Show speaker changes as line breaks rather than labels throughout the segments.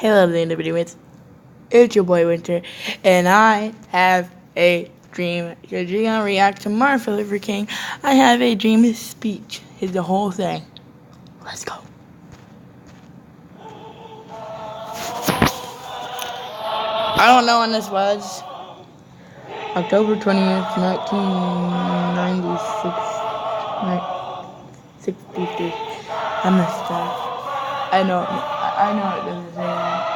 Hello, the end of the video. It's your boy Winter, and I have a dream. Because you're gonna react to Martin Luther King. I have a dream. His speech is the whole thing. Let's go. I don't know when this was. October 20th, 1996. 63. I messed up. I know it doesn't say that.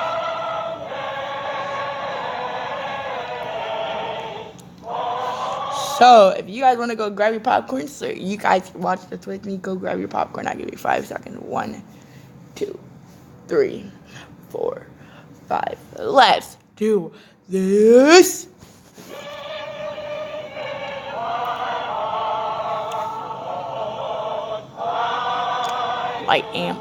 So, if you guys want to go grab your popcorn, so you guys can watch this with me, go grab your popcorn. I'll give you 5 seconds. 1, 2, 3, 4, 5. Let's do this. Light amp.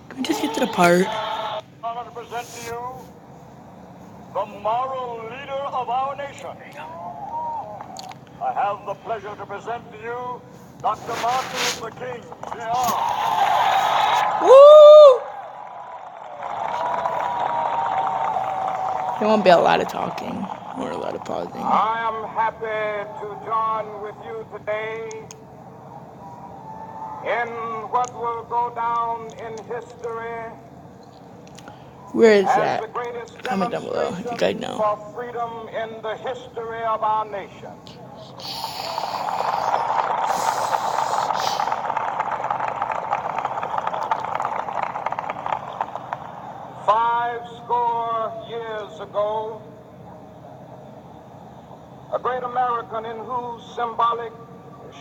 Can we just get to the part?
I'm going to present to you the moral leader of our nation. I have the pleasure to present to you Dr. Martin Luther King, Jr.
Woo! There won't be a lot of talking or a lot of pausing.
I am happy to join with you today in what will go down in history
Where is
as
that?
the greatest
Comment down below if you guys
demonstration
know.
for freedom in the history of our nation. Five score years ago, a great American in whose symbolic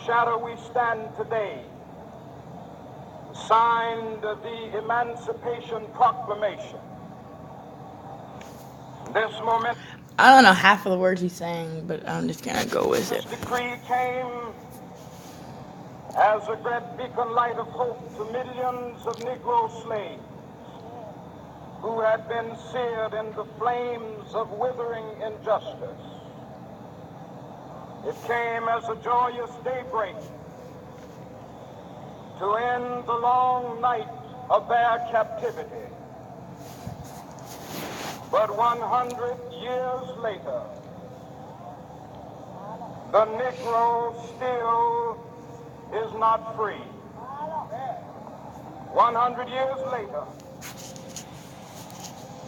shadow we stand today signed the Emancipation Proclamation. This moment,
I don't know half of the words he's saying, but I'm just gonna go with
this
it.
decree came as a great beacon light of hope to millions of Negro slaves who had been seared in the flames of withering injustice. It came as a joyous daybreak to end the long night of their captivity. But 100 years later, the Negro still is not free. 100 years later,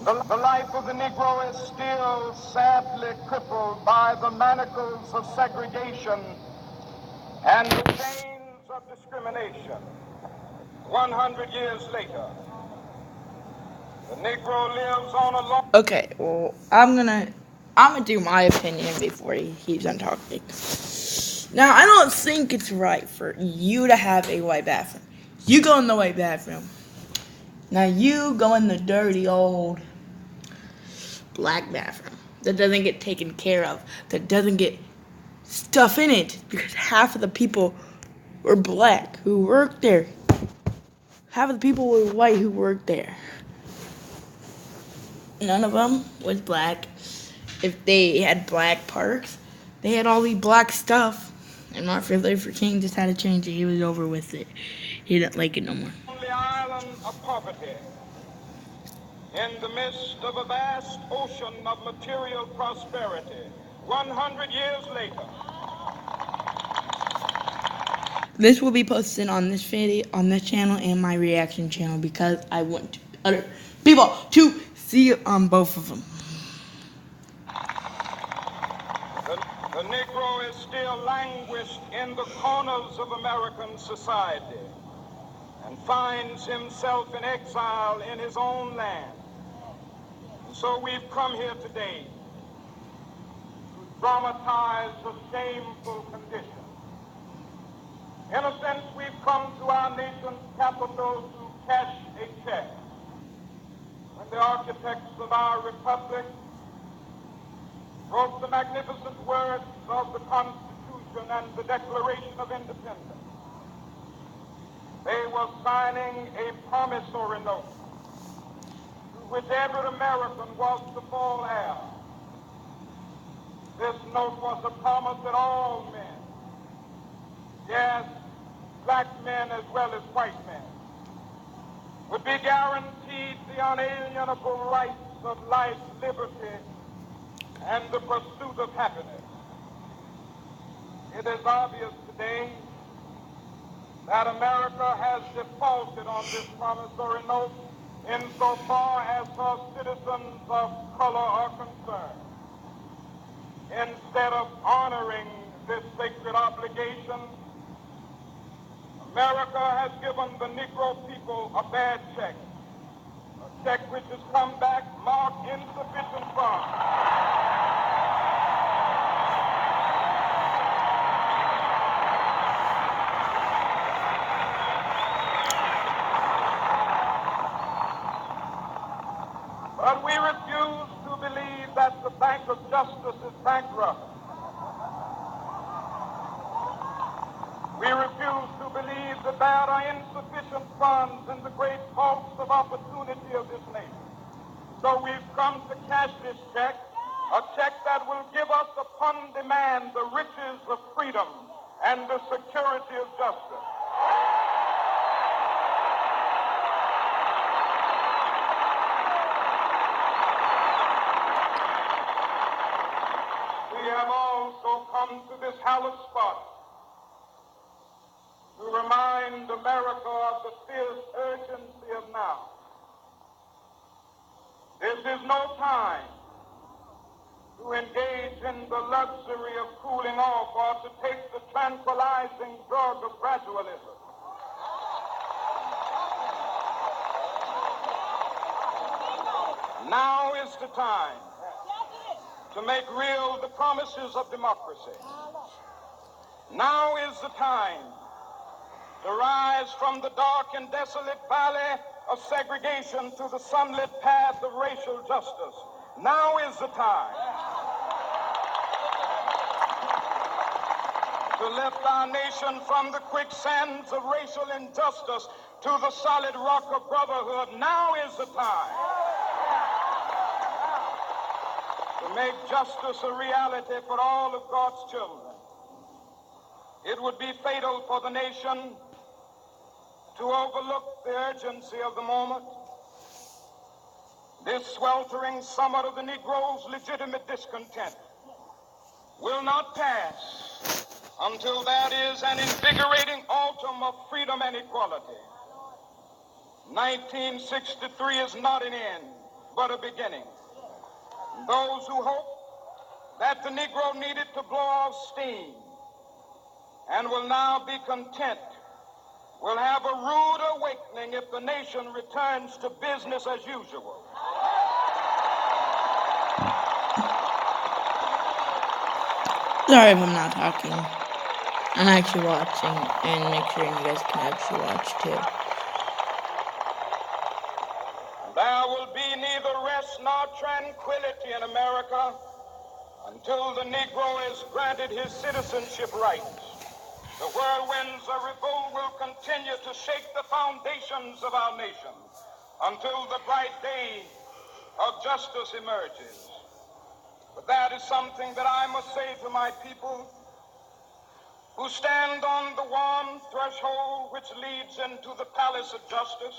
the life of the Negro is still sadly crippled by the manacles of segregation and the chains of discrimination. 100 years later, the Negro lives on a long...
Okay, well, I'm gonna do my opinion before he's done talking. Now, I don't think it's right for you to have a white bathroom. You go in the white bathroom. Now you go in the dirty old black bathroom that doesn't get taken care of, that doesn't get stuff in it because half of the people were black who worked there. Half of the people were white who worked there. None of them was black. If they had black parks, they had all these black stuff. And Martin Luther King just had to change it. He was over with it. He didn't like it no more.
On the island of poverty, in the midst of a vast ocean of material prosperity, 100 years later.
This will be posted on this video, on this channel, and my reaction channel because I want other people to see it on both of them.
The Negro is still languished in the corners of American society and finds himself in exile in his own land. And so we've come here today to dramatize a shameful condition. In a sense, we've come to our nation's capital to cash a check. When the architects of our republic wrote the magnificent words of the Constitution and the Declaration of Independence, they were signing a promissory note to which every American was to fall heir. This note was a promise that all men, yes, black men as well as white men, would be guaranteed the unalienable rights of life, liberty, and the pursuit of happiness. It is obvious today that America has defaulted on this promissory note insofar as her citizens of color are concerned. Instead of honoring this sacred obligation, America has given the Negro people a bad check, a check which has come back marked insufficient funds. But we refuse to believe that the Bank of Justice is bankrupt. We refuse to believe that there are insufficient funds in the great vaults of opportunity of this nation. So we've come to cash this check, a check that will give us upon demand the riches of freedom and the security of justice. We have also come to this hallowed spot to remind America of the fierce urgency of now. This is no time to engage in the luxury of cooling off or to take the tranquilizing drug of gradualism. Now is the time to make real the promises of democracy. Now is the time to rise from the dark and desolate valley of segregation to the sunlit path of racial justice. Now is the time to lift our nation from the quicksands of racial injustice to the solid rock of brotherhood. Now is the time to make justice a reality for all of God's children. It would be fatal for the nation to overlook the urgency of the moment. This sweltering summit of the Negro's legitimate discontent will not pass until there is an invigorating autumn of freedom and equality. 1963 is not an end, but a beginning. Those who hope that the Negro needed to blow off steam and will now be content will have a rude awakening if the nation returns to business as usual.
Sorry if I'm not talking. I'm actually watching, and make sure you guys can actually watch too.
There will be neither rest nor tranquility in America until the Negro is granted his citizenship rights. The whirlwinds of revolt will continue to shake the foundations of our nation until the bright day of justice emerges. But that is something that I must say to my people who stand on the warm threshold which leads into the palace of justice.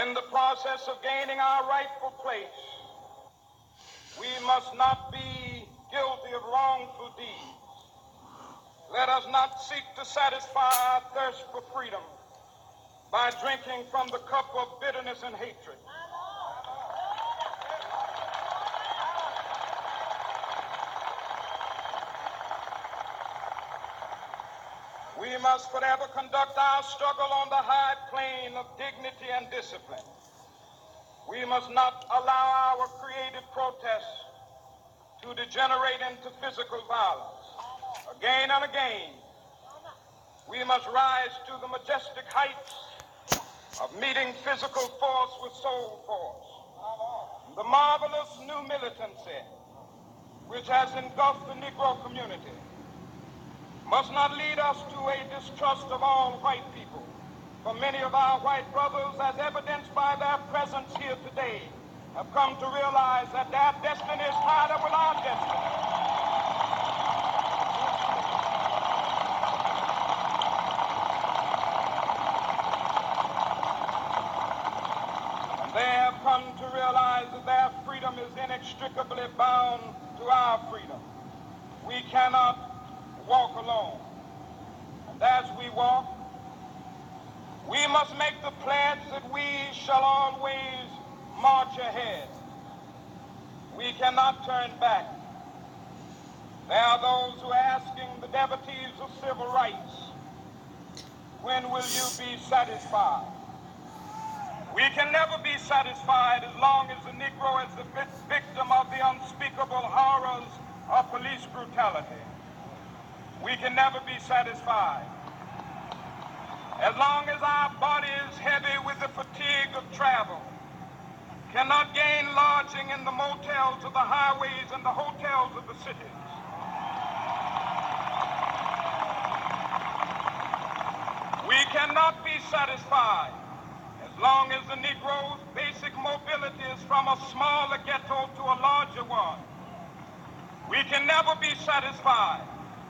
In the process of gaining our rightful place, we must not be guilty of wrongful deeds. Let us not seek to satisfy our thirst for freedom by drinking from the cup of bitterness and hatred. We must forever conduct our struggle on the high plane of dignity and discipline. We must not allow our creative protests to degenerate into physical violence. Again and again, we must rise to the majestic heights of meeting physical force with soul force. The marvelous new militancy which has engulfed the Negro community must not lead us to a distrust of all white people. For many of our white brothers, as evidenced by their presence here today, have come to realize that their destiny is tied up with our destiny. have come to realize that their freedom is inextricably bound to our freedom. We cannot walk alone. And as we walk, we must make the pledge that we shall always march ahead. We cannot turn back. There are those who are asking the devotees of civil rights, when will you be satisfied? We can never be satisfied as long as the Negro is the victim of the unspeakable horrors of police brutality. We can never be satisfied. As long as our body is heavy with the fatigue of travel, cannot gain lodging in the motels of the highways and the hotels of the cities. We cannot be satisfied as long as the Negro's basic mobility is from a smaller ghetto to a larger one. We can never be satisfied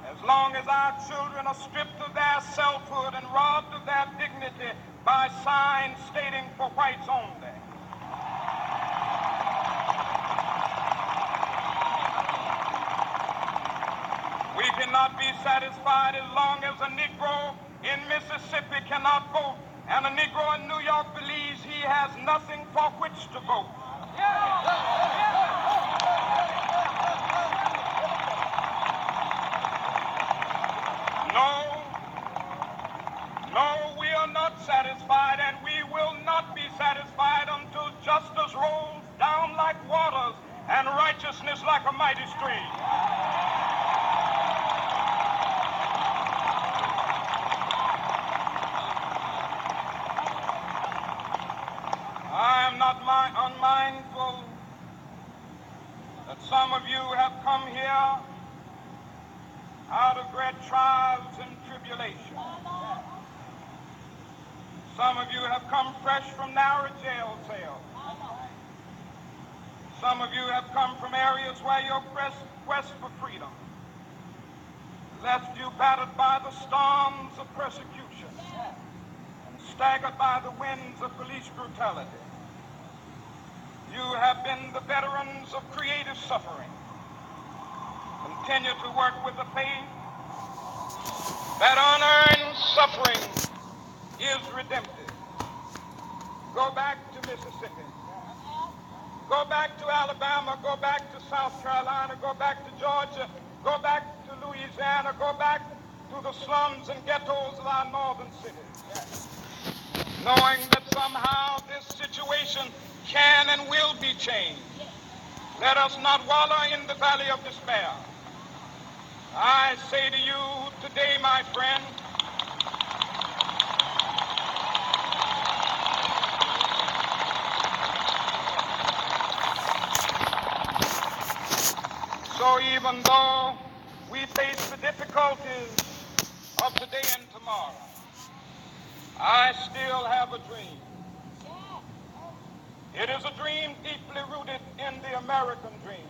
as long as our children are stripped of their selfhood and robbed of their dignity by signs stating for whites only. We cannot be satisfied as long as a Negro in Mississippi cannot vote and a Negro in New York believes he has nothing for which to vote. No, we are not satisfied, and we will not be satisfied until justice rolls down like waters and righteousness like a mighty stream. I am not unmindful that some of you have come here out of great trials and tribulations. Some of you have come fresh from narrow jail cells. Some of you have come from areas where your quest for freedom left you battered by the storms of persecution and staggered by the winds of police brutality. You have been the veterans of creative suffering. Continue to work with the faith that unearned suffering is redemptive. Go back to Mississippi. Go back to Alabama. Go back to South Carolina. Go back to Georgia. Go back to Louisiana. Go back to the slums and ghettos of our northern cities. Knowing that somehow this situation can and will be changed. Let us not wallow in the valley of despair. I say to you today, my friend, so even though we face the difficulties of today and tomorrow, I still have a dream. It is a dream deeply rooted in the American dream.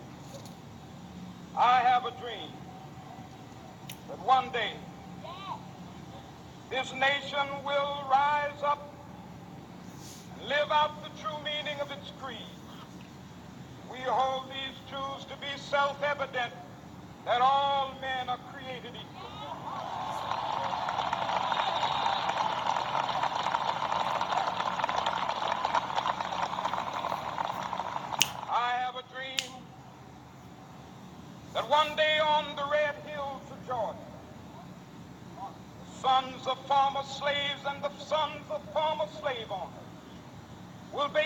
I have a dream that one day this nation will rise up and live out the true meaning of its creed. We hold these truths to be self-evident, that all men are created equal. I have a dream that one day on the red hills of Georgia, the sons of former slaves and the sons of former slave owners will be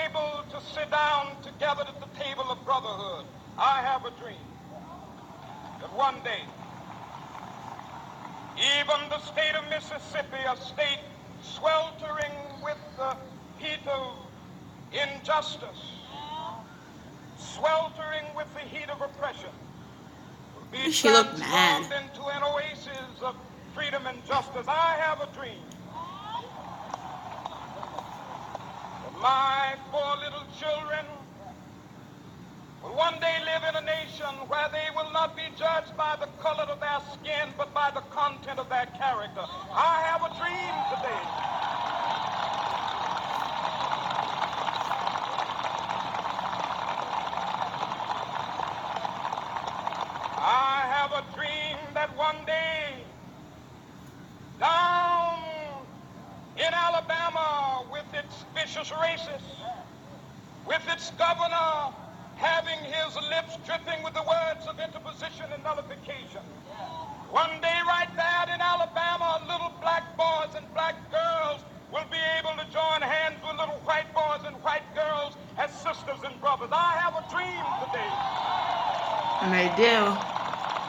able to sit down together at the table of brotherhood. I have a dream that one day, even the state of Mississippi, a state sweltering with the heat of injustice, sweltering with the heat of oppression, will be transformed into an oasis of freedom and justice. I have a dream that my 4 little children will one day live in a nation where they will not be judged by the color of their skin, but by the content of their character. I have a dream today ambitious racist, with its governor having his lips dripping with the words of interposition and nullification. One day right there in Alabama, little black boys and black girls will be able to join hands with little white boys and white girls as sisters and brothers. I have a dream today.
And they do.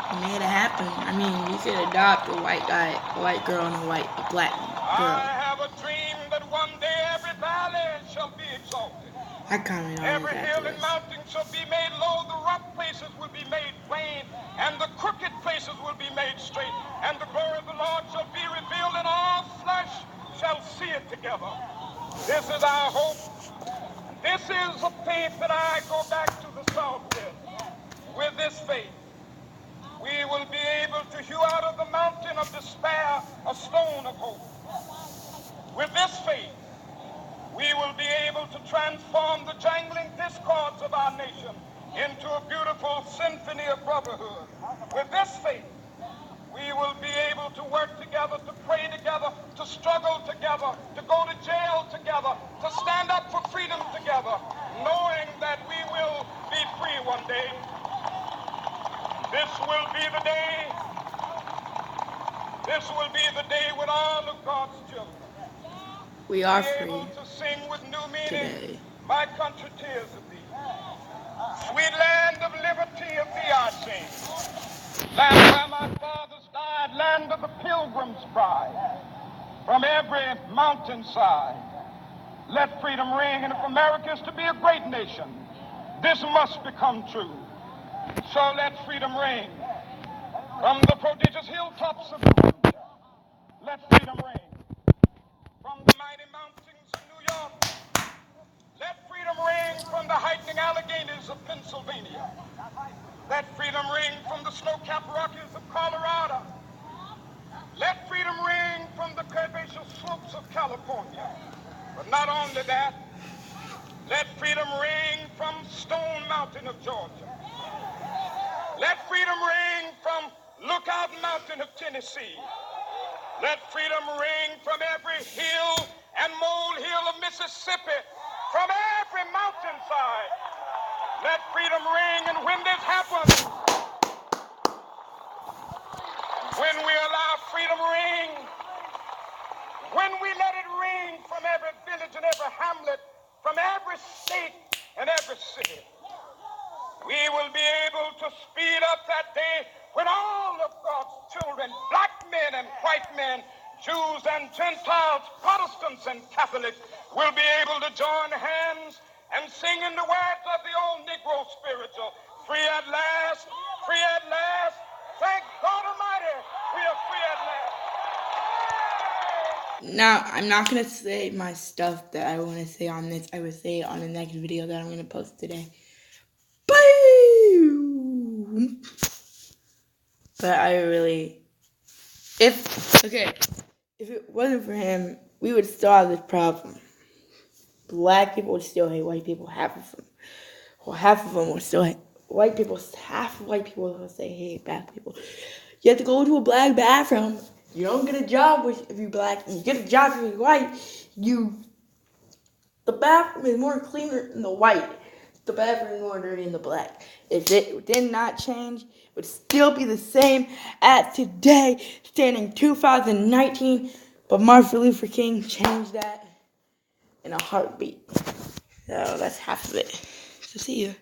They made it happen. I mean, you could adopt a white guy, a white girl, and a black girl.
I have a dream that one day every valley shall be exalted.
I comment on
every hill and mountain shall be made low, the rough places will be made plain, and the crooked places will be made straight, and the glory of the Lord shall be revealed, and all flesh shall see it together. This is our hope. This is a faith that I go back to the South with. With this faith, we will be able to hew out of the mountain of despair a stone of hope. With this faith, we will be able to transform the jangling discords of our nation into a beautiful symphony of brotherhood. With this faith, we will be able to work together, to pray together, to struggle together, to go to jail together, to stand up for freedom together, knowing that we will be free one day. This will be the day. This will be the day when all of God's children
we are free
to sing with new meaning,
today.
My country, tears of thee. Sweet land of liberty of thee I sing. Land where my fathers died, land of the pilgrim's pride. From every mountainside, let freedom ring. And if America is to be a great nation, this must become true. So let freedom ring. From the prodigious hilltops of Georgia, let freedom ring. From the mighty mountains of New York, let freedom ring. From the heightening Alleghenies of Pennsylvania, let freedom ring. From the snow-capped Rockies of Colorado, let freedom ring. From the curvaceous slopes of California. But not only that, let freedom ring from Stone Mountain of Georgia. Let freedom ring from Lookout Mountain of Tennessee. Let freedom ring from every hill and molehill of Mississippi, from every mountainside. Let freedom ring, and when this happens, when we allow freedom ring, when we let it ring from every village and every hamlet, from every state and every city, we will be able to speed up that day when all of God's children, black men and white men, Jews and Gentiles, Protestants and Catholics, will be able to join hands and sing in the words of the old Negro spiritual, free at last, free at last. Thank God Almighty, we are free at last.
Now, I'm not going to say my stuff that I want to say on this. I will say it on the next video that I'm going to post today. Boom! But I really, if it wasn't for him, we would still have this problem. Black people would still hate white people, half of them. Well, half of them would still hate white people. Half of white people would say hate black people. You have to go to a black bathroom. You don't get a job if you're black. You get a job if you're white. The bathroom is more cleaner than the white. The bathroom is more dirty than the black. If it did not change, it would still be the same as today, standing 2019. But Martin Luther King changed that in a heartbeat. So that's half of it. So see you.